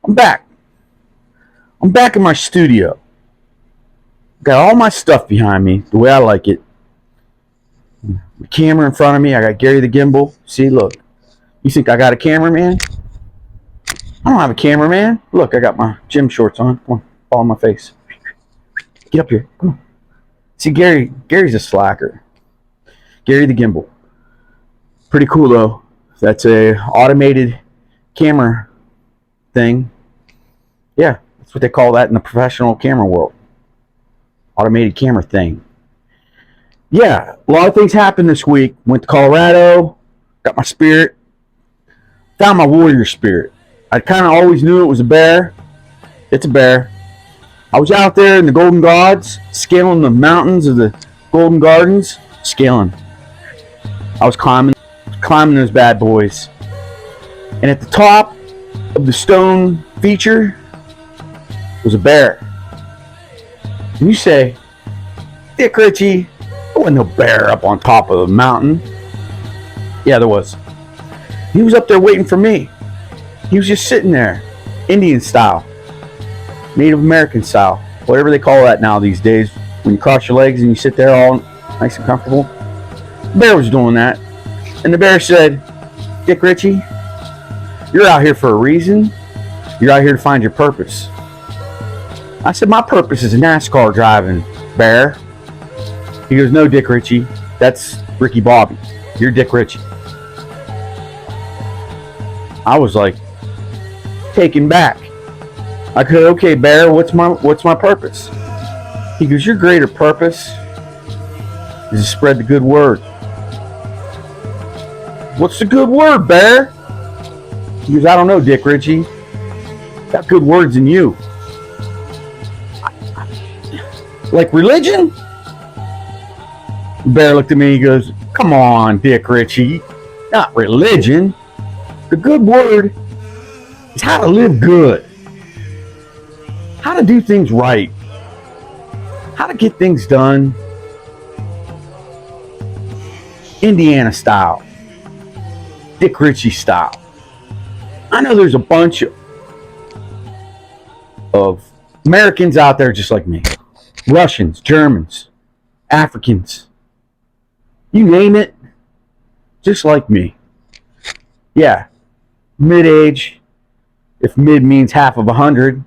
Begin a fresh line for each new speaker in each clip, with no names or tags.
I'm back. I'm back in my studio. Got all my stuff behind me, the way I like it. The camera in front of me. I got Gary the Gimbal. See, look. You think I got a cameraman? I don't have a cameraman. Look, I got my gym shorts on. Come on, follow my face. Get up here. Come on. See, Gary's a slacker. Gary the Gimbal. Pretty cool, though. That's a automated camera thing. Yeah, that's what they call that in the professional camera world. Automated camera thing. Yeah, a lot of things happened this week. Went to Colorado, got my spirit, found my warrior spirit. I kind of always knew it was a bear. It's a bear. I was out there in the Golden Gods, scaling the mountains of the Golden Gardens, scaling. I was climbing those bad boys. And at the top of the stone feature was a bear. And you say, Dick Ritchie, there wasn't no bear up on top of the mountain. Yeah, there was. He was up there waiting for me. He was just sitting there, Indian style, Native American style, whatever they call that now these days, when you cross your legs and you sit there all nice and comfortable. The bear was doing that. And the bear said, Dick Ritchie, you're out here for a reason. You're out here to find your purpose. I said, my purpose is NASCAR driving, bear. He goes, no, Dick Ritchie, that's Ricky Bobby. You're Dick Ritchie. I was like, taken back. I go, okay, bear, what's my purpose? He goes, your greater purpose is to spread the good word. What's the good word, bear? He goes, I don't know, Dick Ritchie. That good word's in you. Like religion? The bear looked at me, he goes, come on, Dick Ritchie. Not religion. The good word is how to live good. How to do things right. How to get things done Indiana style. Dick Ritchie style. I know there's a bunch of Americans out there just like me. Russians, Germans, Africans. You name it, just like me. Yeah, mid-age, if mid means half of 100.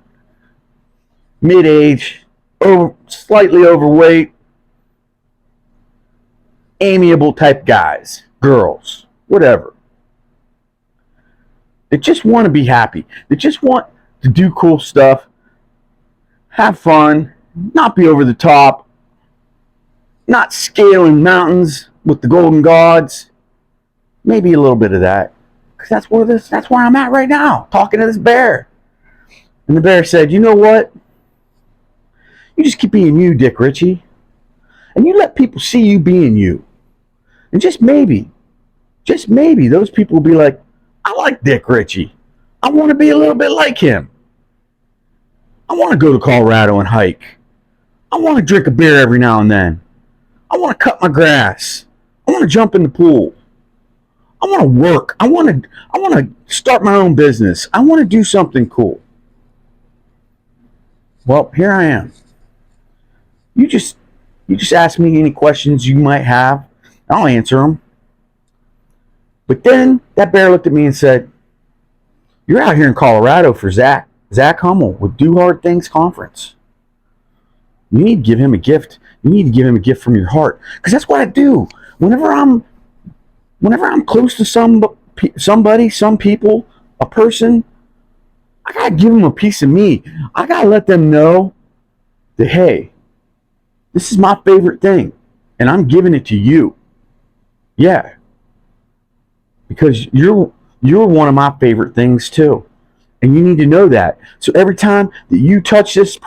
Mid-age, slightly overweight, amiable type guys, girls, whatever. They just want to be happy. They just want to do cool stuff, have fun, not be over the top, not scaling mountains with the Golden Gods. Maybe a little bit of that, because that's where I'm at right now, talking to this bear. And the bear said, you know what? You just keep being you, Dick Ritchie, and you let people see you being you. And just maybe, those people will be like, I like Dick Ritchie. I want to be a little bit like him. I want to go to Colorado and hike. I want to drink a beer every now and then. I want to cut my grass. I want to jump in the pool. I want to work. I want to start my own business. I want to do something cool. Well, here I am. You just ask me any questions you might have. I'll answer them. But then that bear looked at me and said, you're out here in Colorado for Zach Hummel with Do Hard Things Conference. You need to give him a gift. You need to give him a gift from your heart. Because that's what I do. Whenever I'm close to somebody, some people, a person, I got to give them a piece of me. I got to let them know that, hey, this is my favorite thing. And I'm giving it to you. Yeah. Because you're one of my favorite things too, and you need to know that. So every time that you touch this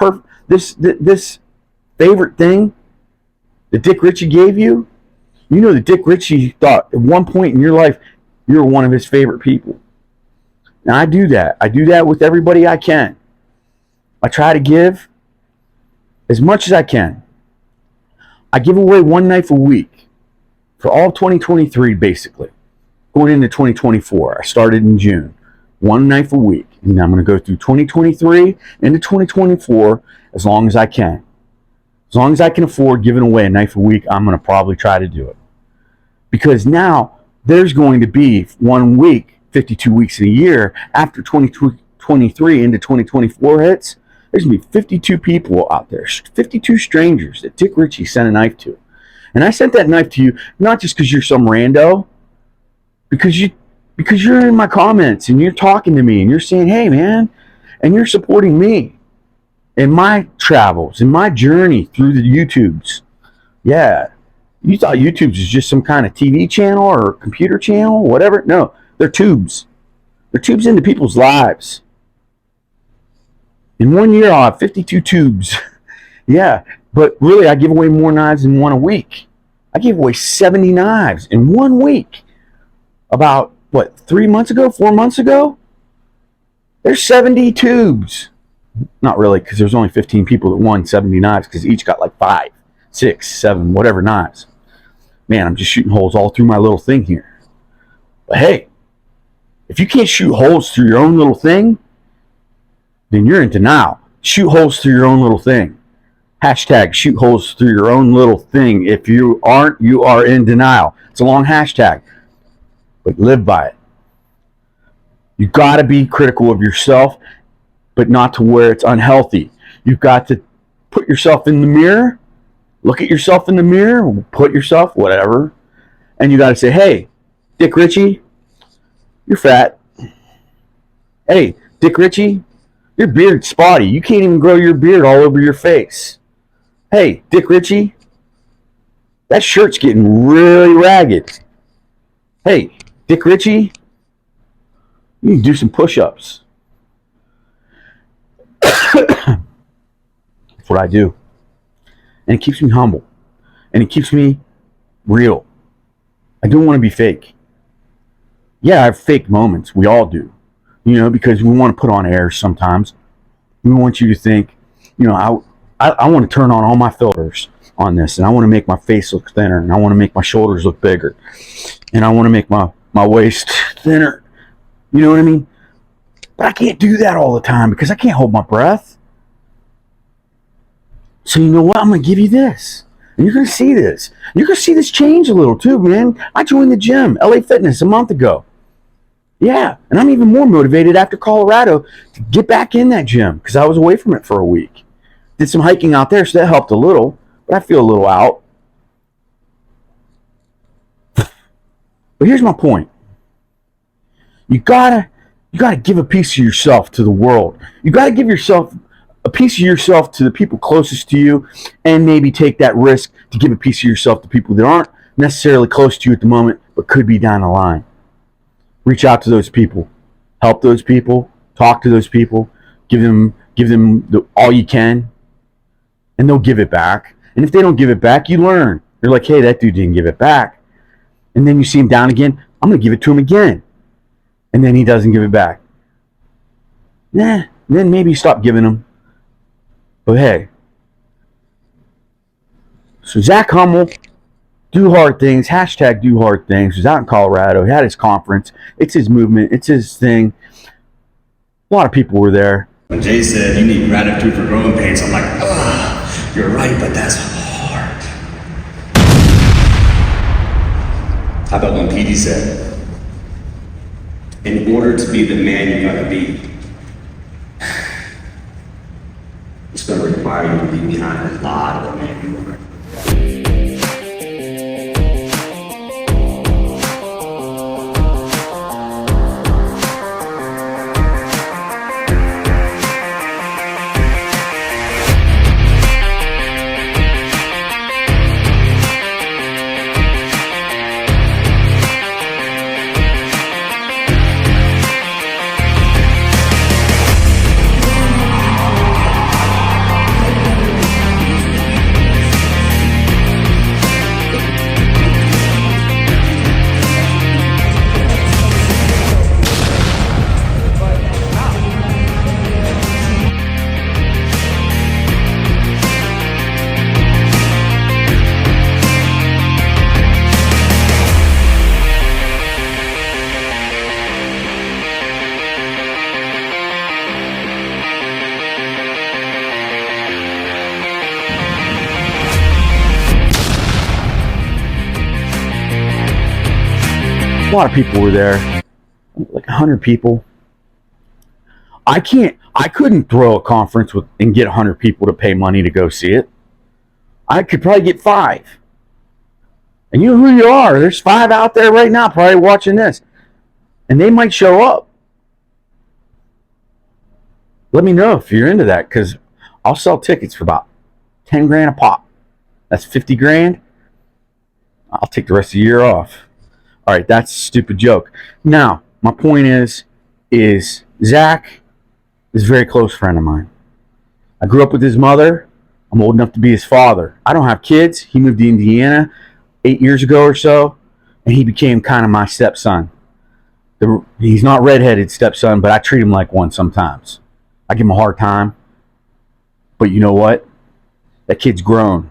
favorite thing that Dick Ritchie gave you, you know that Dick Ritchie thought at one point in your life you were one of his favorite people. Now I do that. I do that with everybody I can. I try to give as much as I can. I give away one knife a week for all of 2023, basically. Going into 2024. I started in June. one knife a week. And I'm going to go through 2023 into 2024 as long as I can. As long as I can afford giving away a knife a week, I'm going to probably try to do it. Because now there's going to be 1 week, 52 weeks in a year, after 2023 into 2024 hits, there's going to be 52 people out there, 52 strangers that Dick Ritchie sent a knife to. And I sent that knife to you not just because you're some rando, because you're in my comments and you're talking to me and you're saying, hey man, and you're supporting me in my travels, in my journey through the YouTubes. Yeah, you thought YouTubes is just some kind of TV channel or computer channel, whatever. No, they're tubes. They're tubes into people's lives. In 1 year, I'll have 52 tubes. Yeah, but really, I give away more knives than one a week. I gave away 70 knives in 1 week. About, 4 months ago? There's 70 tubes. Not really, because there's only 15 people that won 70 knives, because each got like 5, 6, 7, whatever knives. Man, I'm just shooting holes all through my little thing here. But hey, if you can't shoot holes through your own little thing, then you're in denial. Shoot holes through your own little thing. Hashtag shoot holes through your own little thing. If you aren't, you are in denial. It's a long hashtag, but live by it. You got to be critical of yourself, but not to where it's unhealthy. You've got to put yourself in the mirror, look at yourself in the mirror, put yourself, whatever, and you got to say, hey, Dick Ritchie, you're fat. Hey, Dick Ritchie, your beard's spotty. You can't even grow your beard all over your face. Hey, Dick Ritchie, that shirt's getting really ragged. Hey, Dick Ritchie, you can do some push-ups. That's what I do. And it keeps me humble. And it keeps me real. I don't want to be fake. Yeah, I have fake moments. We all do. Because we want to put on airs sometimes. We want you to think, I want to turn on all my filters on this, and I want to make my face look thinner, and I want to make my shoulders look bigger, and I want to make my waist thinner. You know what I mean? But I can't do that all the time because I can't hold my breath. So you know what? I'm going to give you this. And you're going to see this. You're going to see this change a little too, man. I joined the gym, LA Fitness, a month ago. Yeah, and I'm even more motivated after Colorado to get back in that gym because I was away from it for a week. Did some hiking out there, so that helped a little, but I feel a little out. But here's my point. You gotta give a piece of yourself to the world. You gotta give yourself a piece of yourself to the people closest to you, and maybe take that risk to give a piece of yourself to people that aren't necessarily close to you at the moment, but could be down the line. Reach out to those people, help those people, talk to those people, give them all you can, and they'll give it back. And if they don't give it back, you learn. You're like, hey, that dude didn't give it back. And then you see him down again, I'm going to give it to him again. And then he doesn't give it back. Then maybe you stop giving him. But hey, so Zach Hummel, do hard things, hashtag do hard things. He was out in Colorado. He had his conference. It's his movement. It's his thing. A lot of people were there.
When Jay said, you need gratitude for growing pains, I'm like, ugh, you're right, but that's hard. How about when Petey said, in order to be the man you gotta be, it's gonna require you to be behind a lot of the man you are.
A lot of people were there, like 100 people. I couldn't throw a conference and get 100 people to pay money to go see it. I could probably get 5. And you know who you are. There's 5 out there right now probably watching this. And they might show up. Let me know if you're into that, because I'll sell tickets for about 10 grand a pop. That's 50 grand. I'll take the rest of the year off. All right, that's a stupid joke. Now, my point is Zach is a very close friend of mine. I grew up with his mother. I'm old enough to be his father. I don't have kids. He moved to Indiana 8 years ago or so, and he became kind of my stepson. He's not redheaded stepson, but I treat him like one sometimes. I give him a hard time. But you know what? That kid's grown.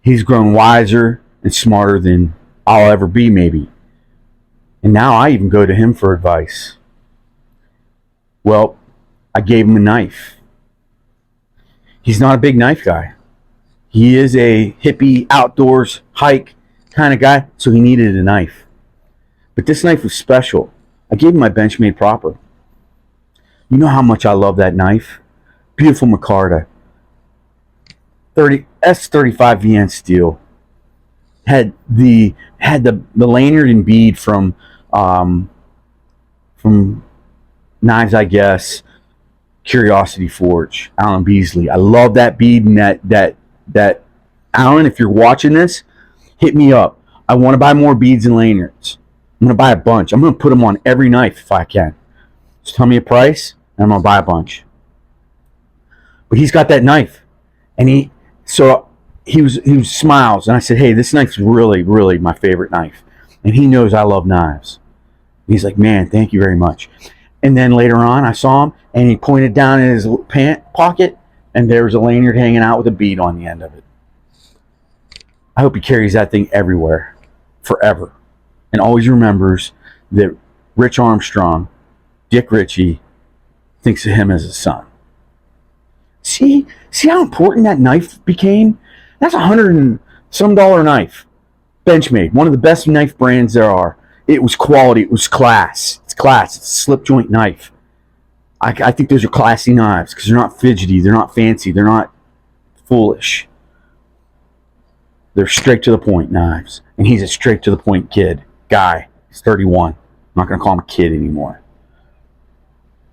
He's grown wiser and smarter than I'll ever be, maybe. And now I even go to him for advice. Well, I gave him a knife. He's not a big knife guy. He is a hippie, outdoors, hike kind of guy, so he needed a knife. But this knife was special. I gave him my Benchmade Proper. You know how much I love that knife? Beautiful micarta. S35 VN steel. Had the lanyard and bead from Knives, I guess. Curiosity Forge, Alan Beasley. I love that bead and that Alan, if you're watching this, hit me up. I want to buy more beads and lanyards. I'm going to buy a bunch. I'm going to put them on every knife if I can. Just tell me a price, and I'm going to buy a bunch. But he's got that knife. And he was smiles. And I said, hey, this knife's really, really my favorite knife. And he knows I love knives. And he's like, man, thank you very much. And then later on, I saw him, and he pointed down in his pant pocket, and there was a lanyard hanging out with a bead on the end of it. I hope he carries that thing everywhere, forever, and always remembers that Rich Armstrong, Dick Ritchie, thinks of him as a son. See how important that knife became? That's $100 and some knife. Benchmade, one of the best knife brands there are. It was quality. It was class. It's class. It's a slip joint knife. I think those are classy knives because they're not fidgety. They're not fancy. They're not foolish. They're straight to the point knives. And he's a straight to the point guy. He's 31. I'm not going to call him a kid anymore.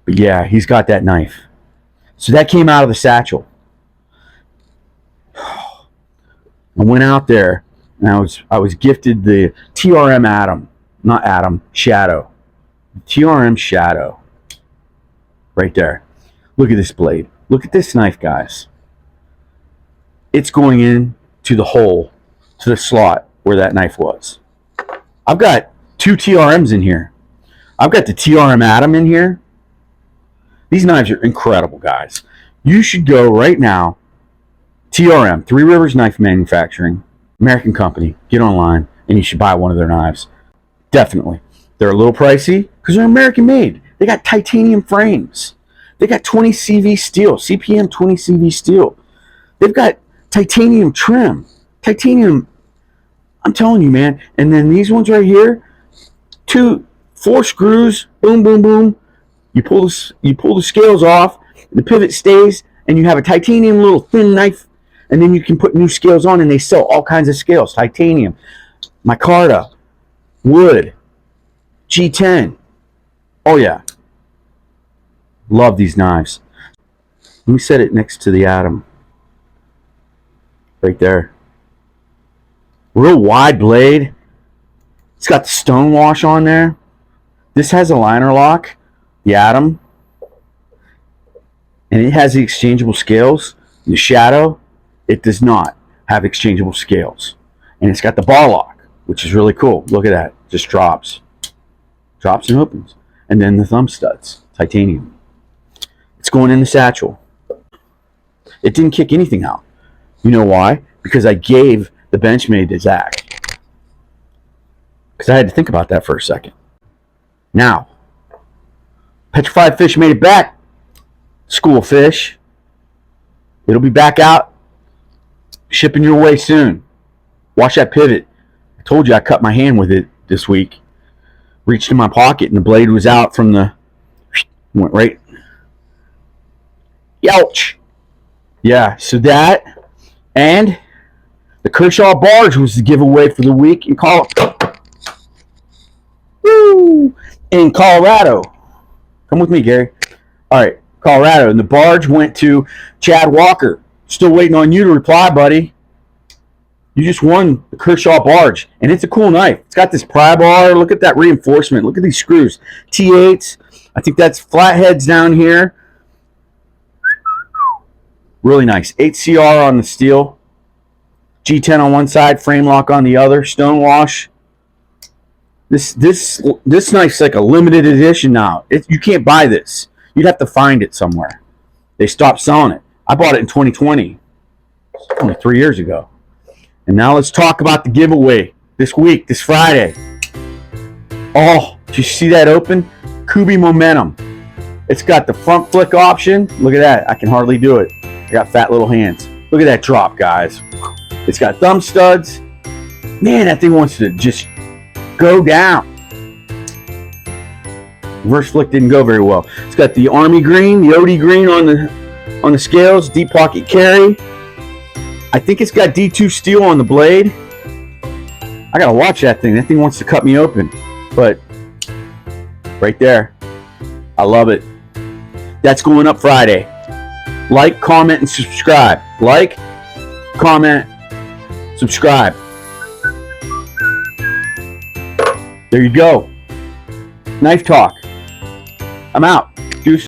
But yeah, he's got that knife. So that came out of the satchel. I went out there and I was gifted the TRM Shadow. TRM Shadow. Right there. Look at this blade. Look at this knife, guys. It's going in to the hole, to the slot where that knife was. I've got 2 TRMs in here. I've got the TRM Atom in here. These knives are incredible, guys. You should go right now. TRM, Three Rivers Knife Manufacturing, American company. Get online, and you should buy one of their knives. Definitely. They're a little pricey because they're American made. They got titanium frames. They got 20 CV steel, CPM 20 CV steel. They've got titanium trim. Titanium, I'm telling you, man. And then these ones right here, 4 screws, boom, boom, boom. You pull the scales off, the pivot stays, and you have a titanium little thin knife, and then you can put new scales on, and they sell all kinds of scales. Titanium, micarta, wood, G10. Oh yeah. Love these knives. Let me set it next to the Atom. Right there. Real wide blade. It's got the stone wash on there. This has a liner lock. The Atom. And it has the exchangeable scales. The Shadow, it does not have exchangeable scales. And it's got the bar lock, which is really cool. Look at that. Just drops. Drops and opens. And then the thumb studs. Titanium. It's going in the satchel. It didn't kick anything out. You know why? Because I gave the Benchmade to Zach. Because I had to think about that for a second. Now, Petrified Fish made it back. School Fish. It'll be back out. Shipping your way soon. Watch that pivot. I told you I cut my hand with it this week. Reached in my pocket and the blade was out from the, went right, Yelch. Yeah, so that, and the Kershaw Barge was the giveaway for the week in Colorado. Come with me, Gary. All right, Colorado. And the barge went to Chad Walker. Still waiting on you to reply, buddy. You just won the Kershaw Barge, and it's a cool knife. It's got this pry bar. Look at that reinforcement. Look at these screws. T8s. I think that's flatheads down here. Really nice. 8CR on the steel. G10 on one side, frame lock on the other. Stonewash. This knife's like a limited edition now. You can't buy this. You'd have to find it somewhere. They stopped selling it. I bought it in 2020. Only 3 years ago. And now let's talk about the giveaway this week, this Friday. Oh, did you see that open? Kubey Momentum. It's got the front flick option. Look at that. I can hardly do it. I got fat little hands. Look at that drop, guys. It's got thumb studs. Man, that thing wants to just go down. Reverse flick didn't go very well. It's got the Army green, the OD green on the scales, deep pocket carry. I think it's got D2 steel on the blade. I gotta watch that thing. That thing wants to cut me open. But right there, I love it. That's going up Friday. Like, comment, and subscribe. Like, comment, subscribe. There you go. Knife talk. I'm out.